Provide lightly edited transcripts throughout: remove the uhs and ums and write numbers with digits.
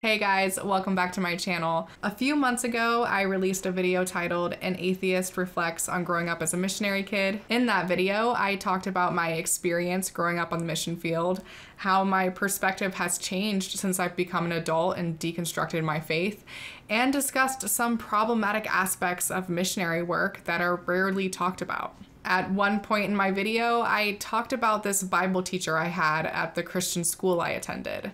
Hey guys, welcome back to my channel. A few months ago, I released a video titled An Atheist Reflects on Growing Up as a Missionary Kid. In that video, I talked about my experience growing up on the mission field, how my perspective has changed since I've become an adult and deconstructed my faith, and discussed some problematic aspects of missionary work that are rarely talked about. At one point in my video, I talked about this Bible teacher I had at the Christian school I attended.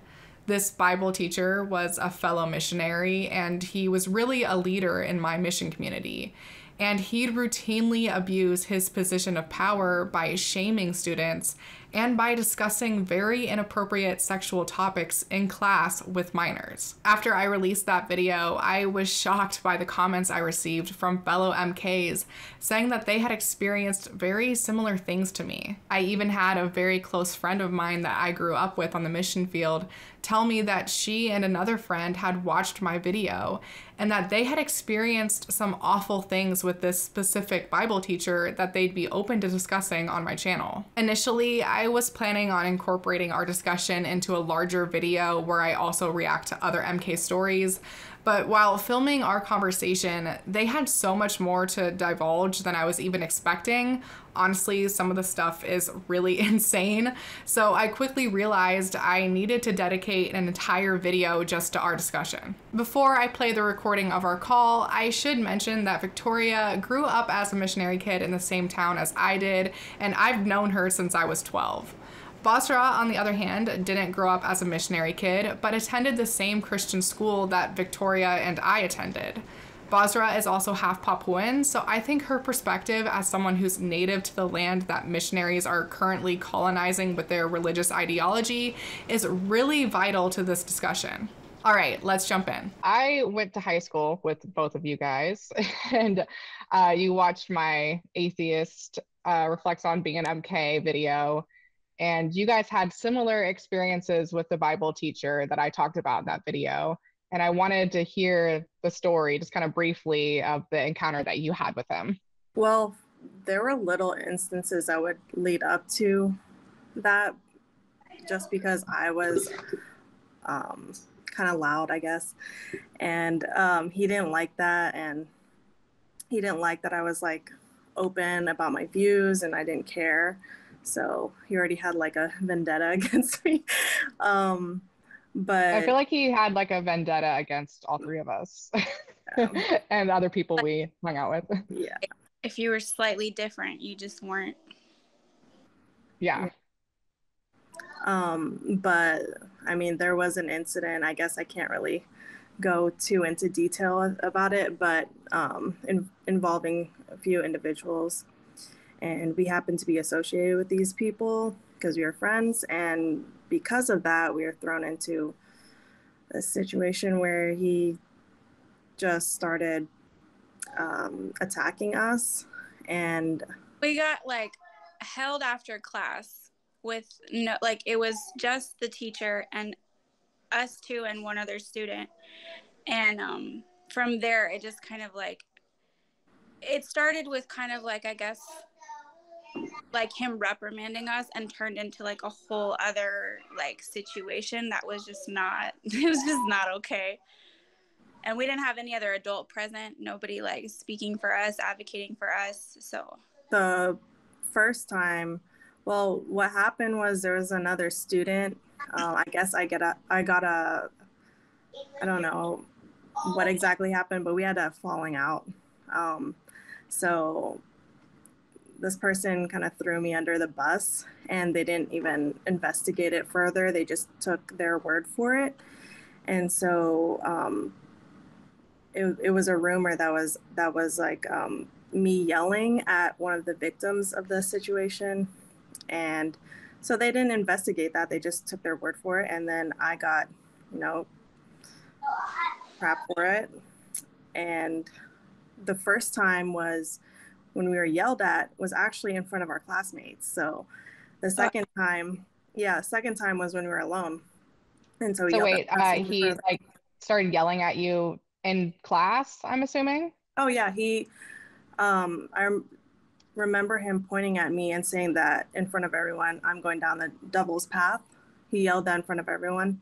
This Bible teacher was a fellow missionary, and he was really a leader in my mission community. And he'd routinely abuse his position of power by shaming students and by discussing very inappropriate sexual topics in class with minors. After I released that video, I was shocked by the comments I received from fellow MKs saying that they had experienced very similar things to me. I even had a very close friend of mine that I grew up with on the mission field tell me that she and another friend had watched my video and that they had experienced some awful things with this specific Bible teacher that they'd be open to discussing on my channel. Initially, I was planning on incorporating our discussion into a larger video where I also react to other MK stories, but while filming our conversation, they had so much more to divulge than I was even expecting. Honestly, some of the stuff is really insane, so I quickly realized I needed to dedicate an entire video just to our discussion. Before I play the recording of our call, I should mention that Victoria grew up as a missionary kid in the same town as I did, and I've known her since I was 12. Bosra, on the other hand, didn't grow up as a missionary kid, but attended the same Christian school that Victoria and I attended. Bosra is also half Papuan, so I think her perspective as someone who's native to the land that missionaries are currently colonizing with their religious ideology is really vital to this discussion. All right, let's jump in. I went to high school with both of you guys, and you watched my Atheist Reflects on Being an MK video. And you guys had similar experiences with the Bible teacher that I talked about in that video. And I wanted to hear the story, just kind of briefly, of the encounter that you had with him. Well, there were little instances that would lead up to that just because I was kind of loud, I guess. And he didn't like that. And he didn't like that I was like open about my views and I didn't care. So he already had like a vendetta against me. But I feel like he had like a vendetta against all three of us and other people we hung out with. Yeah. If you were slightly different, you just weren't. Yeah. But I mean, there was an incident. I guess I can't really go too into detail about it, but involving a few individuals. And we happened to be associated with these people because we were friends. And because of that, we were thrown into a situation where he just started attacking us. And we got like held after class with no, like it was just the teacher and us two and one other student. And from there, it just kind of like, it started with kind of like, I guess, like him reprimanding us and turned into like a whole other like situation that was just not, it was just not okay. And we didn't have any other adult present, nobody like speaking for us, advocating for us. So the first time, well, what happened was there was another student. I guess I got a, I don't know what exactly happened, but we had a falling out. So this person kind of threw me under the bus and they didn't even investigate it further. They just took their word for it. And so it was a rumor that was like me yelling at one of the victims of the situation. And so they didn't investigate that. They just took their word for it. And then I got, crap for it. And the first time was when we were yelled at was actually in front of our classmates. So the second time was when we were alone. And so wait, he like started yelling at you in class, I'm assuming? Oh yeah, I remember him pointing at me and saying that in front of everyone, I'm going down the devil's path. He yelled that in front of everyone.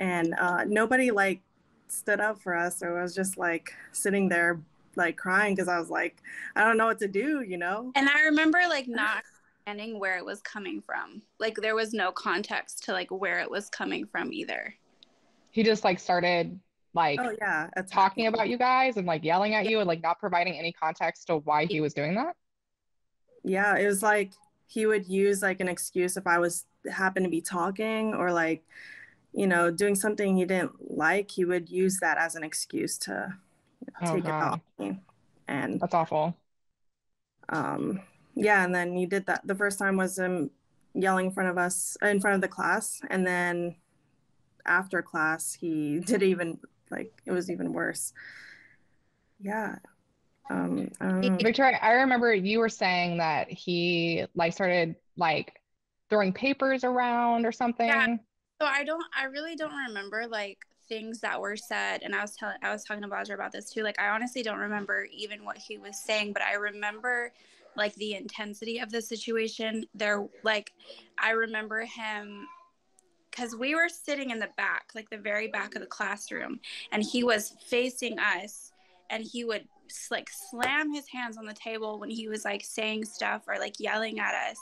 and nobody like stood up for us. So I was just like sitting there like crying because I was like, I don't know what to do, you know? And I remember like not understanding where it was coming from. Like there was no context to like where it was coming from either. He just like started like Oh yeah, talking attacking. about you guys and like yelling at Yeah. you and like not providing any context to why he was doing that. Yeah, it was like he would use like an excuse if I was happened to be talking or like, you know, doing something he didn't like, he would use that as an excuse to, you know, Oh take it off God, me. And that's awful. um yeah, and then he did that. The first time was him yelling in front of us, in front of the class, and then after class he did even like it was even worse. Yeah. I don't know. Victoria, I remember you were saying that he like started like throwing papers around or Yeah. something. So I really don't remember like things that were said. And I was talking to Bosra about this too. Like, I honestly don't remember even what he was saying, but I remember like the intensity of the situation there. Like, I remember him because we were sitting in the back, like the very back of the classroom, and he was facing us, and he would like slam his hands on the table when he was like saying stuff or like yelling at us.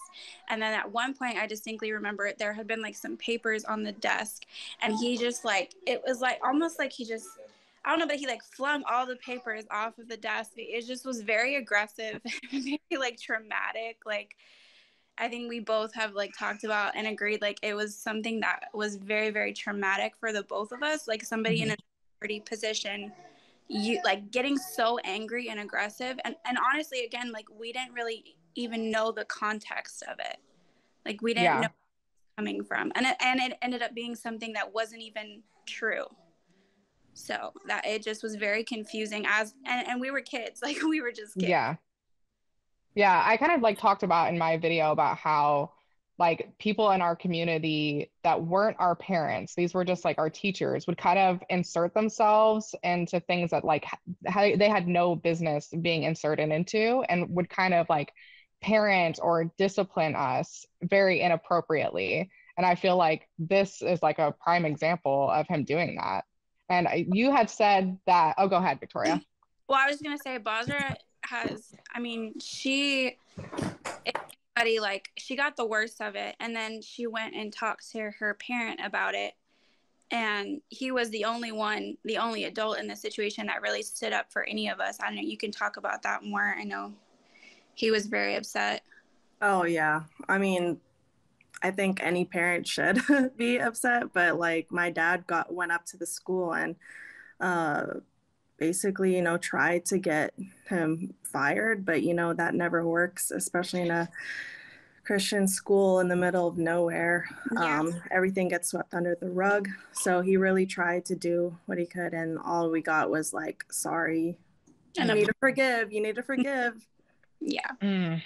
And then at one point, I distinctly remember there had been like some papers on the desk, and he just like, it was like almost like he just, I don't know, but he like flung all the papers off of the desk. It just was very aggressive, very like traumatic. Like, I think we both have like talked about and agreed like it was something that was very, very traumatic for the both of us. Like somebody in an authority position, you like getting so angry and aggressive. And honestly, again, like we didn't really even know the context of it. Like we didn't know Yeah. where it was coming from. And it ended up being something that wasn't even true. So that it just was very confusing and we were kids, like we were just kids. Yeah. Yeah, I kind of like talked about in my video about how like people in our community that weren't our parents, these were just like our teachers, would kind of insert themselves into things that like they had no business being inserted into and would kind of like parent or discipline us very inappropriately. And I feel like this is like a prime example of him doing that. And you had said that, oh, go ahead, Victoria. Well, I was gonna say Bosra has, I mean, anybody like she got the worst of it, and then she went and talked to her parent about it, and he was the only adult in the situation that really stood up for any of us. I don't know, you can talk about that more. I know he was very upset. Oh yeah. I mean, I think any parent should be upset, but like my dad went up to the school and uh basically, you know, tried to get him fired, but you know, that never works, especially in a Christian school in the middle of nowhere. Yeah. Everything gets swept under the rug. So he really tried to do what he could, and all we got was like, sorry, And you need to forgive, you need to forgive. yeah. Mm,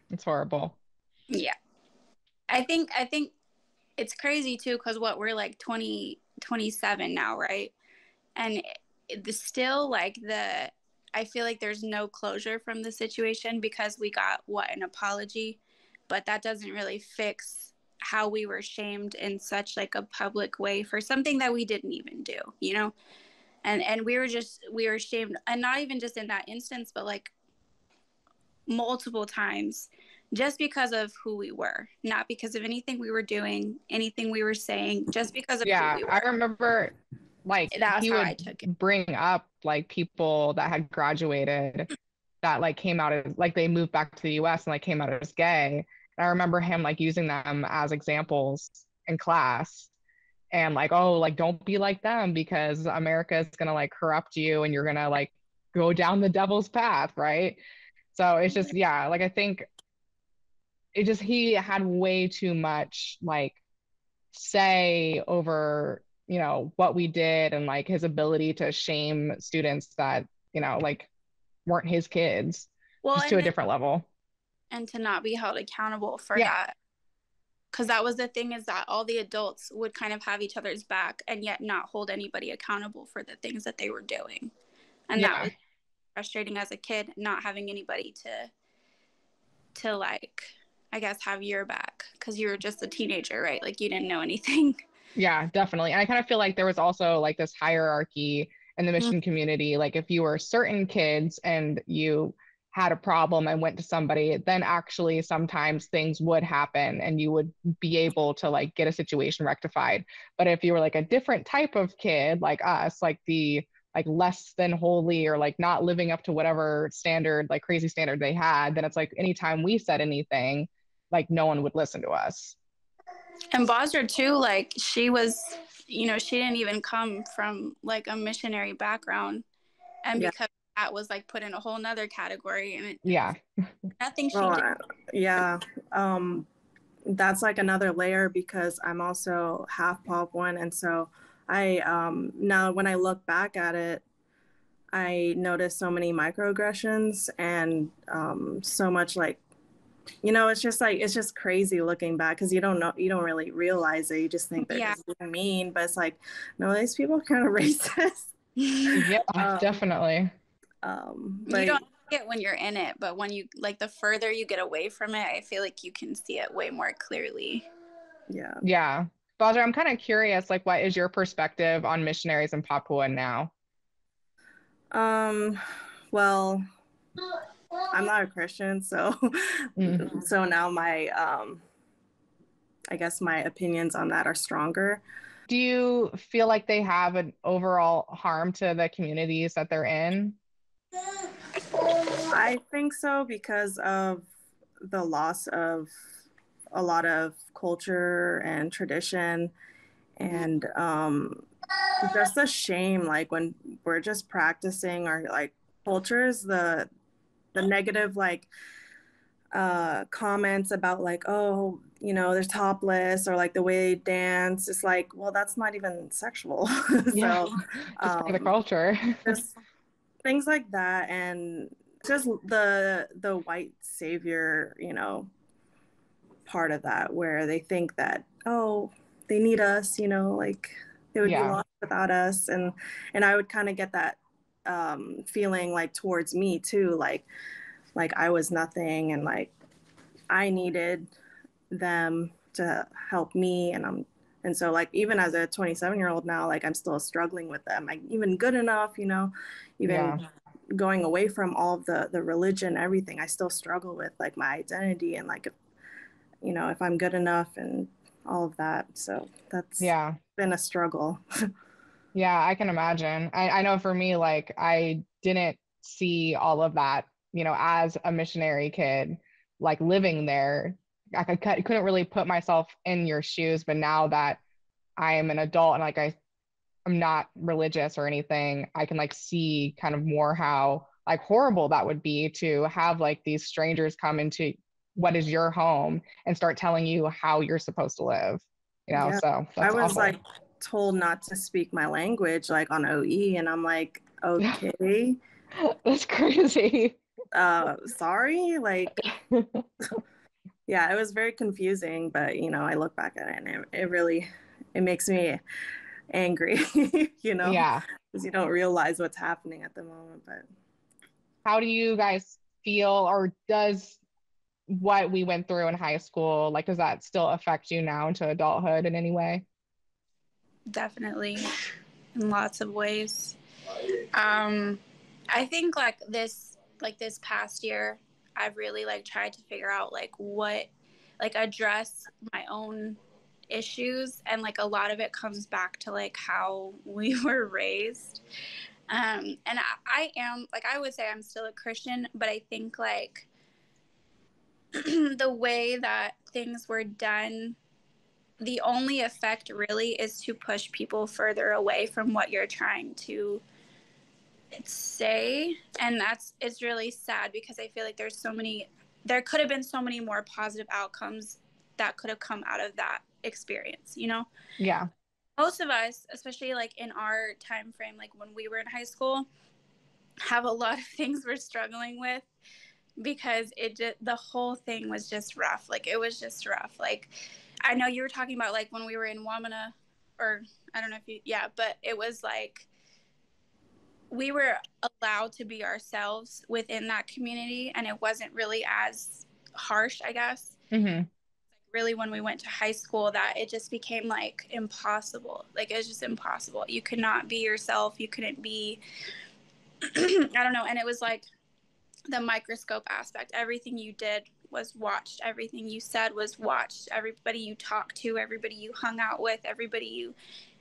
it's horrible. Yeah. I think it's crazy too, because what we're like 27 now, right? And still like I feel like there's no closure from the situation because we got an apology, but that doesn't really fix how we were shamed in such like a public way for something that we didn't even do, you know. And we were shamed, and not even just in that instance, but like multiple times, just because of who we were, not because of anything we were doing, anything we were saying, just because of who Yeah, we I were. remember like That's he how I would took it. bring up like people that had graduated that like came out as like they moved back to the US and like came out as gay. And I remember him like using them as examples in class and like, oh, like don't be like them because America is gonna like corrupt you and you're gonna like go down the devil's path, right? So it's just yeah, like I think it just he had way too much like say over, you know, what we did and like his ability to shame students that, you know, like weren't his kids Well, just to a different level. and to not be held accountable for Yeah. that, because that was the thing, is that all the adults would kind of have each other's back and yet not hold anybody accountable for the things that they were doing. And that Yeah. was frustrating as a kid, not having anybody to like, I guess, have your back, because you were just a teenager, right? Like you didn't know anything. Yeah, definitely. And I kind of feel like there was also like this hierarchy in the mission community. Like if you were certain kids and you had a problem and went to somebody, then actually sometimes things would happen and you would be able to like get a situation rectified. But if you were like a different type of kid, like us, like the like less than holy or like not living up to whatever standard, like crazy standard they had, then it's like anytime we said anything, like no one would listen to us. And Bosra too, like she was, she didn't even come from like a missionary background, and Yeah. because that was like put in a whole nother category, and Yeah. nothing she Well, did. yeah. That's like another layer because I'm also half Papuan, and so I now when I look back at it, I notice so many microaggressions and so much like it's just like it's just crazy looking back because you don't really realize it. You just think they're Yeah. just being mean, but it's like no, these people are kind of racist. Yeah, definitely. You But don't see it when you're in it, but when you like the further you get away from it, I feel like you can see it way more clearly. yeah. Yeah. Bowser, I'm kind of curious, like, what is your perspective on missionaries in Papua now? Well, I'm not a Christian, so Mm. so now my I guess my opinions on that are stronger. Do you feel like they have an overall harm to the communities that they're in? I think so because of the loss of a lot of culture and tradition and just a shame like when we're just practicing our like cultures the negative like comments about like oh they're topless or like the way they dance it's like well that's not even sexual Yeah, so just part of the um culture. just things like that and just the white savior part of that where they think that oh they need us like they would be Yeah, lost without us and I would kind of get that feeling like towards me too like I was nothing and like I needed them to help me and so like even as a 27-year-old now like I'm still struggling with them like even good enough yeah, even going away from all of the religion everything I still struggle with like my identity and like if I'm good enough and all of that so that's yeah. been a struggle. Yeah, I can imagine. I know for me, like, I didn't see all of that, as a missionary kid, like living there. Couldn't really put myself in your shoes, but now that I am an adult and like I'm not religious or anything, I can like see kind of more how like horrible that would be to have like these strangers come into what is your home and start telling you how you're supposed to live, Yeah, so I that's was awful. like told not to speak my language like on OE and I'm like okay That's crazy. sorry like yeah it was very confusing but I look back at it and it really it makes me angry Yeah. because you don't realize what's happening at the moment but How do you guys feel, or does what we went through in high school, like, does that still affect you now into adulthood in any way? Definitely, in lots of ways. I think like this past year, I've really like tried to figure out like what, like address my own issues, and like a lot of it comes back to like how we were raised. And I am like I would say I'm still a Christian, but I think like the way that things were done, the only effect really is to push people further away from what you're trying to say. And it's really sad because I feel like there could have been so many more positive outcomes that could have come out of that experience. Yeah. Most of us, especially like in our time frame, like when we were in high school, have a lot of things we're struggling with because the whole thing was just rough. Like it was just rough. Like I know you were talking about like when we were in Wamana, or I don't know if yeah, but it was like we were allowed to be ourselves within that community, and it wasn't really as harsh, I guess. Hmm. really when we went to high school that it just became like impossible. Like it was just impossible. You could not be yourself. You couldn't be, I don't know. And it was like the microscope aspect. Everything you did was watched. Everything you said was watched. Everybody you talked to, everybody you hung out with,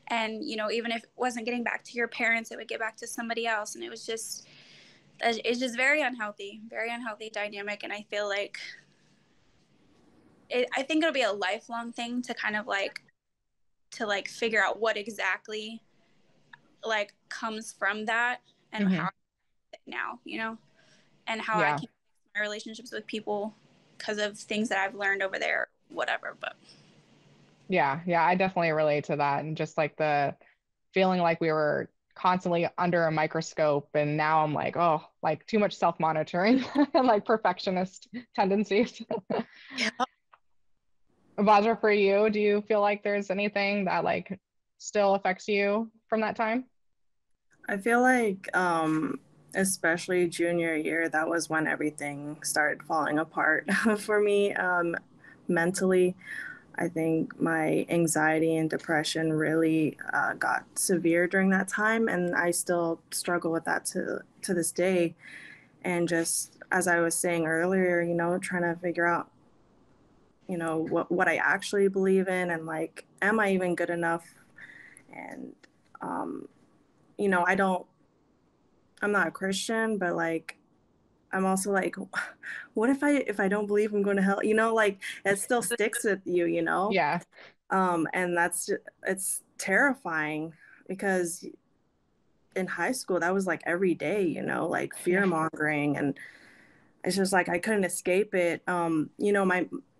and, you know, even if it wasn't getting back to your parents, it would get back to somebody else. And it's just very unhealthy dynamic. And I feel like I think it'll be a lifelong thing to kind of like, figure out what exactly like comes from that and how now, you know, and how I can fix my relationships with people because of things that I've learned over there, whatever. But Yeah, I definitely relate to that. And just like the feeling like we were constantly under a microscope. And now I'm like, oh, like too much self-monitoring and like perfectionist tendencies. yeah. Bosra, for you, do you feel like there's anything that like still affects you from that time? I feel like, especially junior year, that was when everything started falling apart for me, mentally. I think my anxiety and depression really got severe during that time, and I still struggle with that to this day. And just as I was saying earlier, you know, trying to figure out, you know, what I actually believe in, and like, am I even good enough? And you know, I'm not a Christian, but like, I'm also like, what if I don't believe I'm going to hell? You know, like it still sticks with you, you know? Yeah. And it's terrifying because in high school that was like every day, you know, like fear mongering, and it's just like I couldn't escape it. You know,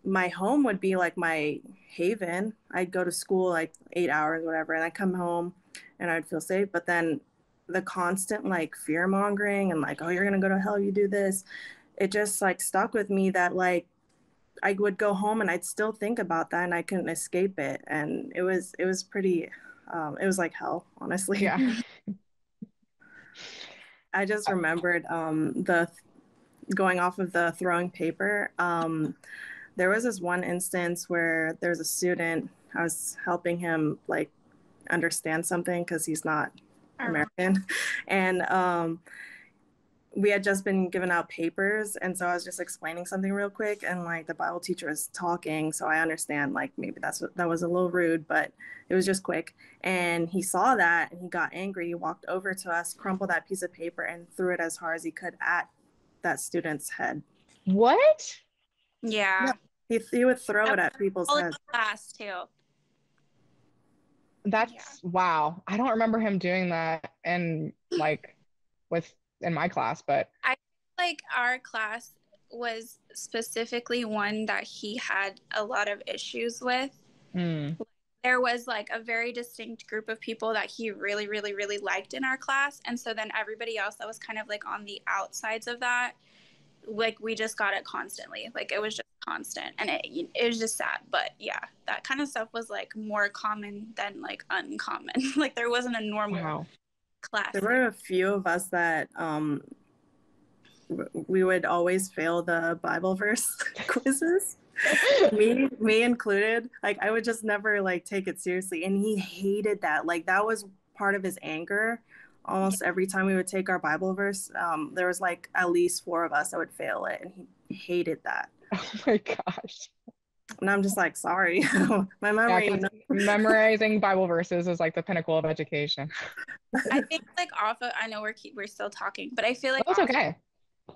my home would be like my haven. I'd go to school like 8 hours, whatever, and I'd come home and I'd feel safe. But then the constant like fear mongering and like, oh, you're gonna go to hell if you do this, it just like stuck with me that like I would go home and I'd still think about that and I couldn't escape it. And it was pretty it was like hell, honestly. Yeah. I just remembered the going off of the throwing paper. There was this one instance where there's a student, I was helping him like understand something because he's not American. And we had just been given out papers, and so I was just explaining something real quick, and like the Bible teacher was talking, so I understand like maybe that was a little rude, but it was just quick. And he saw that and he got angry. He walked over to us, crumpled that piece of paper, and threw it as hard as he could at that student's head. What? Yeah. He would throw it at people's All in heads. class too. That's wow. I don't remember him doing that in like in my class, but I feel like our class was specifically one that he had a lot of issues with. There was like a very distinct group of people that he really, really, really liked in our class. And so then everybody else that was kind of like on the outsides of that, like we just got it constantly. Like it was just constant, and it was just sad. But yeah, that kind of stuff was like more common than like uncommon. Like there wasn't a normal class. There were a few of us that we would always fail the Bible verse quizzes. me included. Like I would just never like take it seriously, and he hated that. Like that was part of his anger. Almost every time we would take our Bible verse, there was like at least 4 of us that would fail it, and he hated that. Oh my gosh. And I'm just like, sorry, my memory. Yeah, memorizing Bible verses is like the pinnacle of education. I think like I know we're still talking, but I feel like That's okay.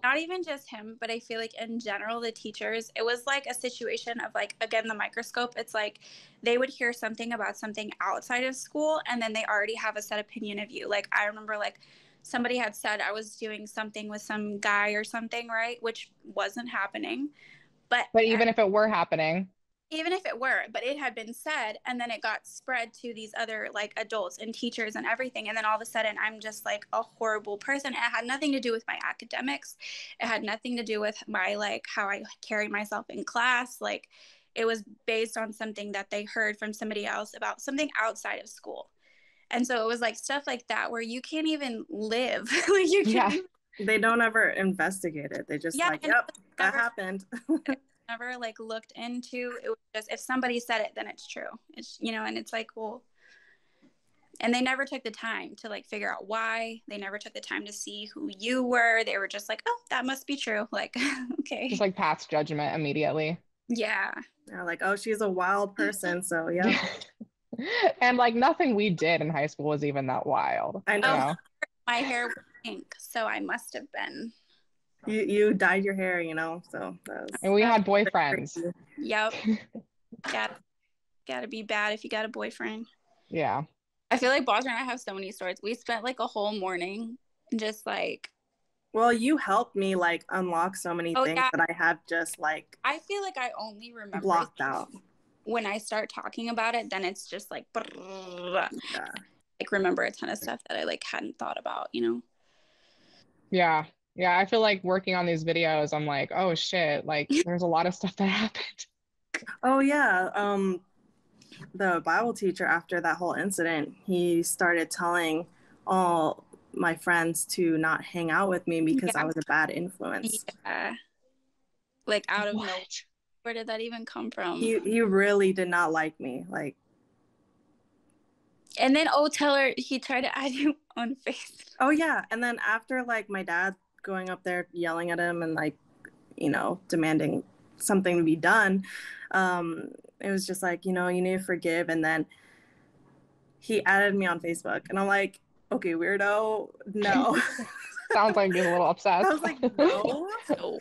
Not even just him, but I feel like in general, the teachers, it was like a situation of like, again, the microscope. It's like they would hear something about something outside of school, and then they already have a set opinion of you. Like I remember like somebody had said I was doing something with some guy or something, right? Which wasn't happening. But even if it were happening, even if it were, but it had been said, and then it got spread to these other like adults and teachers and everything, and then all of a sudden I'm just like a horrible person. It had nothing to do with my academics. It had nothing to do with my like how I carry myself in class. Like it was based on something that they heard from somebody else about something outside of school. And so it was like stuff like that where you can't even live. Like you can't They don't ever investigate it. They just like, yep, that happened. never like looked into. It was just, if somebody said it, then it's true. It's, you know, and it's like, well, and they never took the time to like figure out why. They never took the time to see who you were. They were just like, oh, that must be true. Like, okay. Just like pass judgment immediately. Yeah. They're like, oh, she's a wild person. So yeah. And like nothing we did in high school was even that wild. I know. You know? My hair was pink, so I must have been. You dyed your hair, you know, so that was... And we had boyfriends. Yep. Gotta be bad if you got a boyfriend. Yeah. I feel like Bosra and I have so many stories. We spent like a whole morning just like... Well, you helped me like unlock so many things that I have just like... I feel like I only remember... blocked out. When I start talking about it, then it's just like... Yeah. Like remember a ton of stuff that I like hadn't thought about, you know? Yeah. Yeah. I feel like working on these videos, I'm like, oh shit, like there's a lot of stuff that happened. Oh yeah. The Bible teacher, after that whole incident, he started telling all my friends to not hang out with me because I was a bad influence. Yeah. Like out of nowhere. Where did that even come from? He really did not like me. Like, and then tell her he tried to add you on Facebook. Oh yeah. And then after like my dad going up there yelling at him and like, you know, demanding something to be done, it was just like, you know, you need to forgive. And then he added me on Facebook and I'm like, okay, weirdo, no. Sounds like he's a little obsessed. I was like, no. No,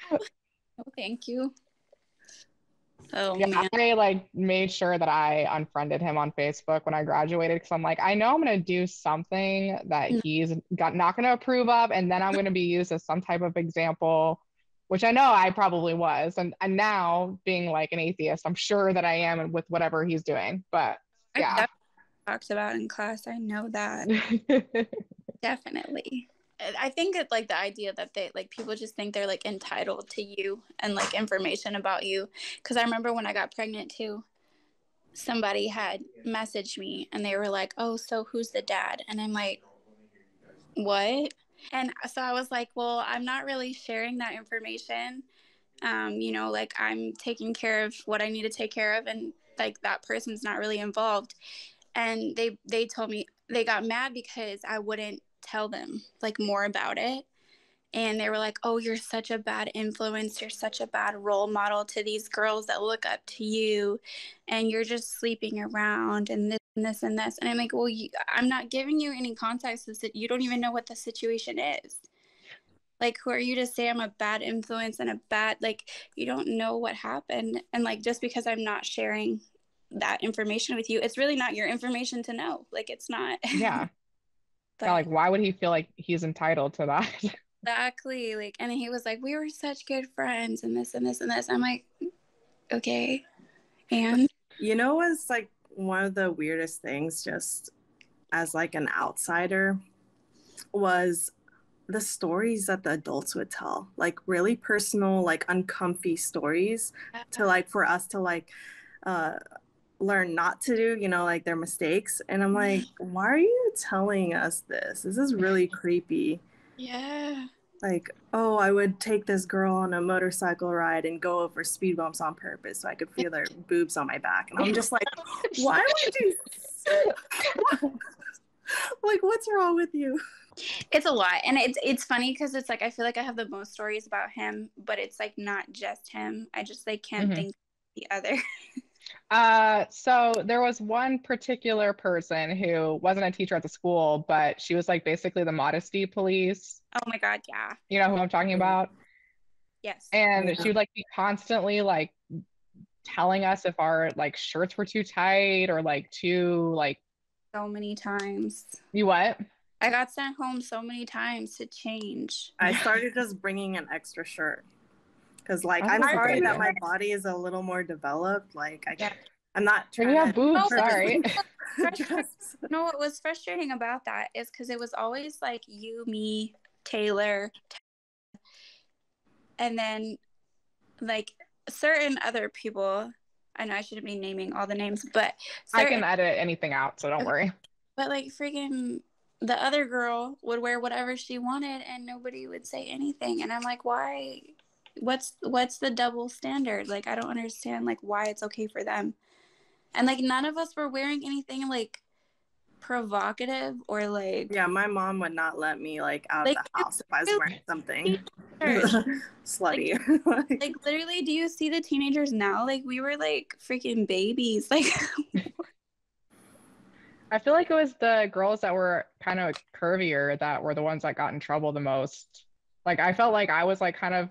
thank you. Oh yeah, man. I like made sure that I unfriended him on Facebook when I graduated because I'm like, I know I'm gonna do something that he's not gonna approve of, and then I'm gonna be used as some type of example, which I know I probably was, and now being like an atheist, I'm sure that I am with whatever he's doing. But yeah, talks about in class. I know that. Definitely. I think it's like the idea that they like people just think they're like entitled to you and like information about you. Because I remember when I got pregnant too, somebody had messaged me and they were like, oh, so who's the dad? And I'm like, what? And so I was like, well, I'm not really sharing that information. You know, like I'm taking care of what I need to take care of, and like that person's not really involved. And they told me they got mad because I wouldn't tell them like more about it. And they were like, oh, you're such a bad influence, you're such a bad role model to these girls that look up to you, and you're just sleeping around and this and this and this. And I'm like, well, I'm not giving you any context that you don't even know what the situation is. Like, who are you to say I'm a bad influence and a bad, like, you don't know what happened. And like, just because I'm not sharing that information with you, it's really not your information to know. Like, it's not. Yeah. But, yeah, like why would he feel like he's entitled to that? Exactly. Like, and he was like, we were such good friends and this and this and this. I'm like, okay. And you know what's like one of the weirdest things, just as like an outsider, was the stories that the adults would tell, like really personal, like uncomfy stories to like for us to like learn not to do, you know, like their mistakes. And I'm like, why are you telling us this? This is really creepy. Yeah. Like, oh, I would take this girl on a motorcycle ride and go over speed bumps on purpose so I could feel their boobs on my back. And I'm just like, why would you? Like, what's wrong with you? It's a lot. And it's funny because it's like I feel like I have the most stories about him, but it's like not just him. I just like can't think of the other. So there was one particular person who wasn't a teacher at the school, but she was like basically the modesty police. Oh my God, yeah. You know who I'm talking about? Yes. And she would like be constantly like telling us if our like shirts were too tight or like too like. So many times. You what? I got sent home so many times to change. I started just bringing an extra shirt. Because, like, I'm sorry that my body is a little more developed. Like, I'm not trying to... boobs, sorry. You know what was frustrating about that is because it was always, like, you, me, Taylor, and then, like, certain other people. I know I shouldn't be naming all the names, but... I can edit anything out, so don't worry. But, like, freaking... the other girl would wear whatever she wanted and nobody would say anything. And I'm like, why what's the double standard? Like, I don't understand like why it's okay for them. And like none of us were wearing anything like provocative or like, Yeah, my mom would not let me like out of like the house if I was wearing something slutty. like literally, do you see the teenagers now? Like we were like freaking babies. Like I feel like it was the girls that were kind of curvier that were the ones that got in trouble the most. Like I felt like I was like kind of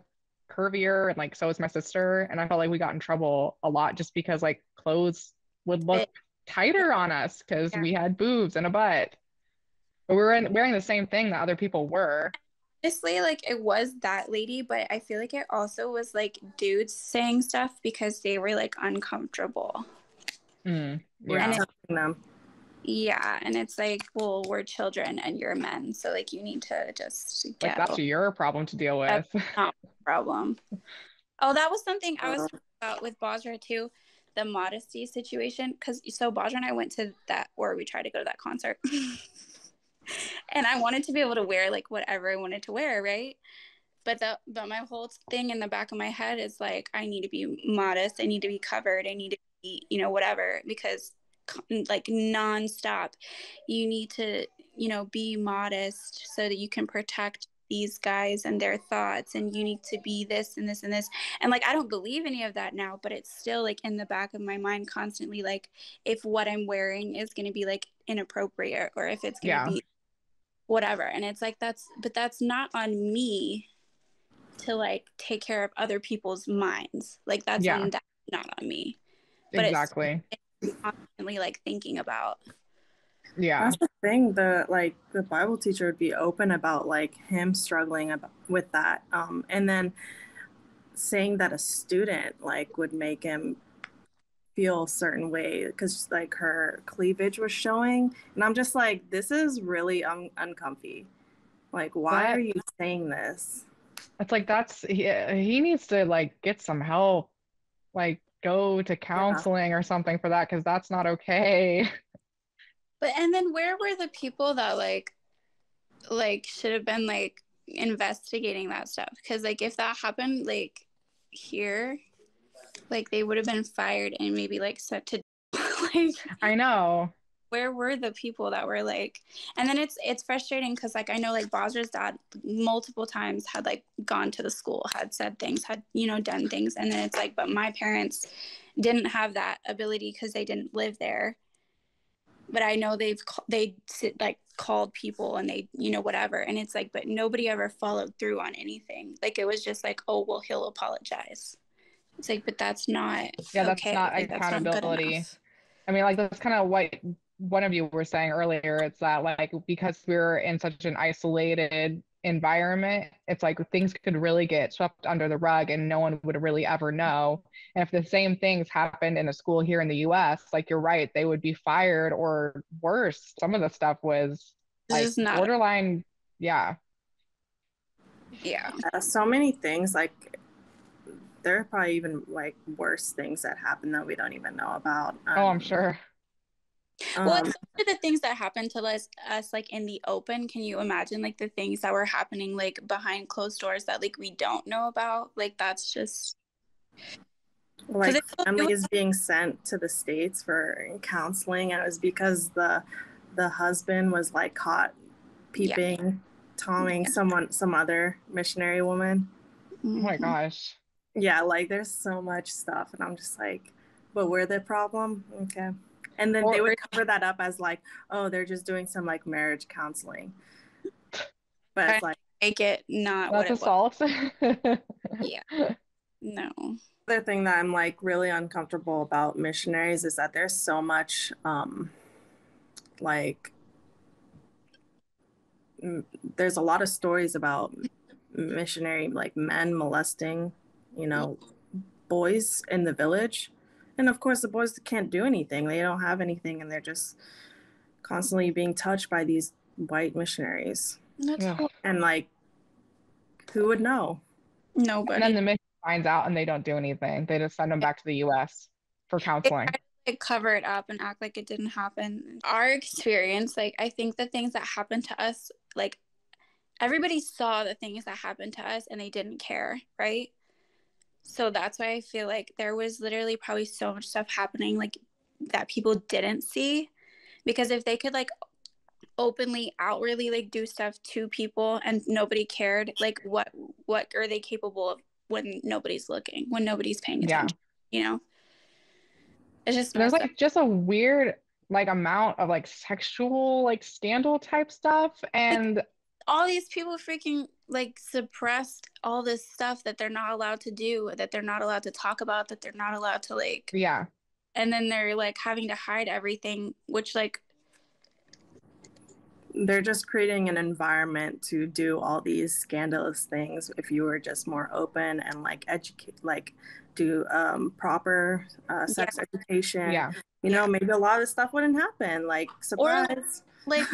curvier and like so was my sister, and I felt like we got in trouble a lot just because like clothes would look tighter on us because Yeah. we had boobs and a butt. But we were wearing the same thing that other people were. honestly, like it was that lady, but I feel like it also was like dudes saying stuff because they were like uncomfortable. We're Yeah. telling them. Yeah, and it's like, well, we're children and you're men, so like you need to just Like get that's your problem to deal with. That's not a problem. Oh, that was something I was talking about with Bosra too, the modesty situation. Because so Bosra and I went to that, or we tried to go to that concert, and I wanted to be able to wear like whatever I wanted to wear, right? But my whole thing in the back of my head is like, I need to be modest. I need to be covered. I need to be, you know, whatever, because like nonstop, you need to, you know, be modest so that you can protect these guys and their thoughts, and you need to be this and this and this. And like, I don't believe any of that now, but it's still like in the back of my mind constantly, like if what I'm wearing is going to be like inappropriate, or if it's going to be whatever. And it's like, that's not on me to like take care of other people's minds. Like that's not on me. But exactly. It's constantly like thinking about. Yeah. That's the thing. The Bible teacher would be open about like him struggling with that. And then saying that a student like would make him feel a certain way because like her cleavage was showing. And I'm just like, this is really uncomfy. Like, why are you saying this? It's like he needs to like get some help, like go to counseling or something for that, because that's not okay. But and then where were the people that like should have been like investigating that stuff? Because like if that happened like here, like they would have been fired and maybe like sent to like, I know. Where were the people that were like, and then it's frustrating because like I know like Bosra's dad multiple times had like gone to the school, had said things, had, you know, done things, and then it's like, but my parents didn't have that ability because they didn't live there. But I know they like called people and they, you know, whatever, and it's like, but nobody ever followed through on anything. Like it was just like, oh well, he'll apologize. It's like, but that's not That's okay. not Like, that's not good accountability. enough. I mean, like that's kind of what one of you were saying earlier. It's that like because we're in such an isolated environment, it's like things could really get swept under the rug and no one would really ever know. And if the same things happened in a school here in the US, like you're right, they would be fired, or worse. Some of the stuff was like borderline. Yeah. So many things, like there are probably even like worse things that happen that we don't even know about. I'm sure. Well, especially the things that happen to us like in the open. Can you imagine like the things that were happening like behind closed doors that like we don't know about? Like that's just like families being sent to the States for counseling, and it was because the husband was like caught peeping, Tomming some other missionary woman. Oh my gosh. Yeah, like there's so much stuff, and I'm just like, but we're the problem? Okay. And then they would cover that up as like, oh, they're just doing some like marriage counseling. But it's like, make it not that's what assault. Yeah. No. Other thing that I'm like really uncomfortable about missionaries is that there's so much like there's a lot of stories about missionary like men molesting, you know, boys in the village. And of course the boys can't do anything. They don't have anything, and they're just constantly being touched by these white missionaries. And like, who would know? Nobody. And then the mission finds out and they don't do anything. They just send them back to the US for counseling. They cover it up and act like it didn't happen. Our experience, like I think the things that happened to us, like everybody saw the things that happened to us and they didn't care, right? So that's why I feel like there was literally probably so much stuff happening like that people didn't see, because if they could like openly, outwardly like do stuff to people and nobody cared, like what are they capable of when nobody's looking, when nobody's paying Yeah. attention, you know? It's just There's messed up. like just a weird like amount of like sexual like scandal type stuff, and like, all these people freaking like suppressed all this stuff that they're not allowed to do, that they're not allowed to talk about, that they're not allowed to like, yeah. and then they're like having to hide everything, which like They're just creating an environment to do all these scandalous things. If you were just more open and like educate, like do proper sex education, Yeah. you know, maybe a lot of this stuff wouldn't happen. Like, surprise. Or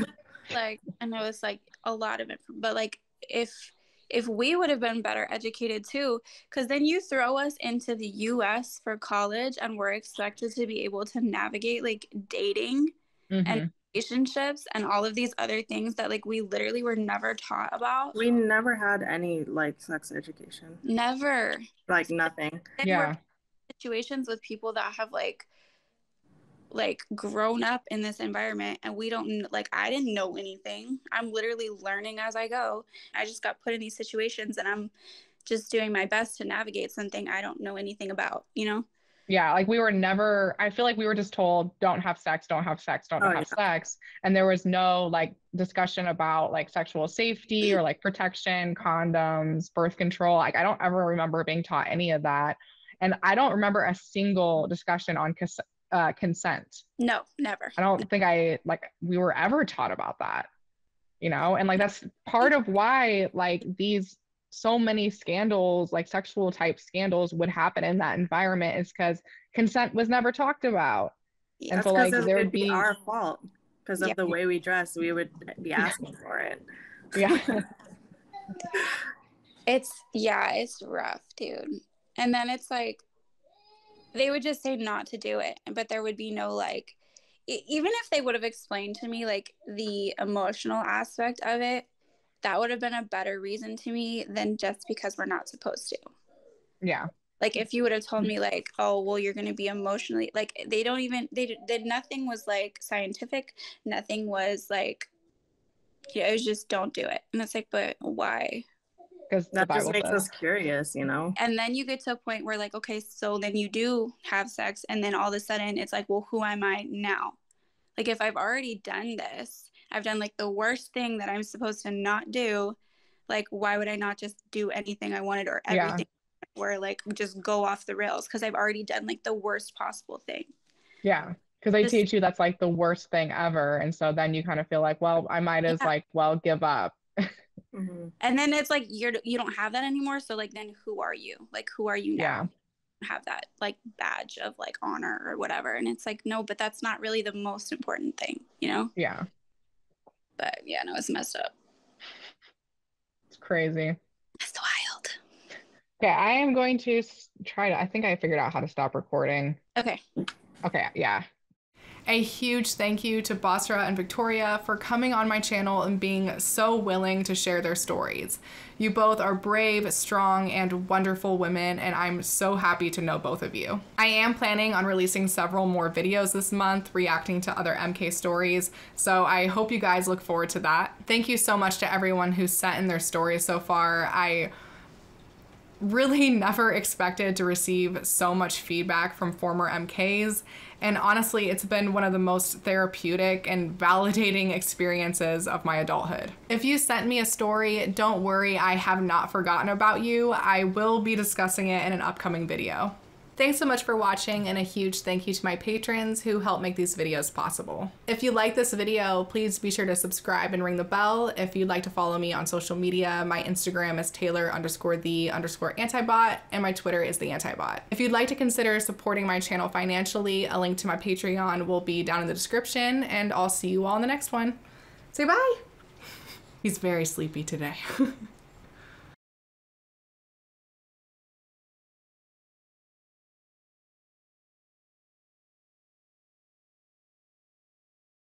like I know it's like a lot of it, but like if we would have been better educated too, because then you throw us into the US for college and we're expected to be able to navigate like dating and relationships and all of these other things that like we literally were never taught about. We never had any like sex education. Never. Like nothing. Then Yeah. we're in situations with people that have like grown up in this environment, and we don't, like, I didn't know anything. I'm literally learning as I go. I just got put in these situations and I'm just doing my best to navigate something I don't know anything about, you know? Yeah, like we were never, I feel like we were just told, don't have sex, don't have sex, don't have sex. And there was no like discussion about like sexual safety or like protection, condoms, birth control. Like I don't ever remember being taught any of that. And I don't remember a single discussion on consent. No, never. I don't think we were ever taught about that, you know? And like that's part of why like these so many scandals, like sexual type scandals, would happen in that environment, is because consent was never talked about. Yeah. And That's so like because there it would would be be our fault because of the way we dress. We would be asking for it. Yeah. It's rough, dude. And then it's like they would just say not to do it, but there would be no like, even if they would have explained to me like the emotional aspect of it, that would have been a better reason to me than just because we're not supposed to. Yeah. Like if you would have told me like, oh, well, you're going to be emotionally, like they don't even, they did, nothing was like scientific. Nothing was like, yeah, it was just don't do it. And it's like, but why? Because that just makes us curious, you know? And then you get to a point where like, okay, so then you do have sex. And then all of a sudden it's like, well, who am I now? Like if I've already done this, I've done like the worst thing that I'm supposed to not do. Like, why would I not just do anything I wanted or everything or like just go off the rails? Because I've already done like the worst possible thing. Yeah. Because they teach you that's like the worst thing ever. And so then you kind of feel like, well, I might as like, well, give up. And then it's like, you don't have that anymore. So like, then who are you? Like, who are you now? Yeah. Have that like badge of like honor or whatever. And it's like, no, but that's not really the most important thing, you know? Yeah. But yeah, no, it's messed up. It's crazy. It's wild. Okay, I am going to try to, I think I figured out how to stop recording. Okay. Okay, yeah. A huge thank you to Bosra and Victoria for coming on my channel and being so willing to share their stories. You both are brave, strong, and wonderful women, and I'm so happy to know both of you. I am planning on releasing several more videos this month reacting to other MK stories, so I hope you guys look forward to that. Thank you so much to everyone who sent in their stories so far. I really never expected to receive so much feedback from former MKs, and honestly, it's been one of the most therapeutic and validating experiences of my adulthood. If you sent me a story, don't worry, I have not forgotten about you. I will be discussing it in an upcoming video. Thanks so much for watching, and a huge thank you to my patrons who help make these videos possible. If you like this video, please be sure to subscribe and ring the bell. If you'd like to follow me on social media, my Instagram is Taylor_the_antibot, and my Twitter is the antibot. If you'd like to consider supporting my channel financially, a link to my Patreon will be down in the description, and I'll see you all in the next one. Say bye. He's very sleepy today.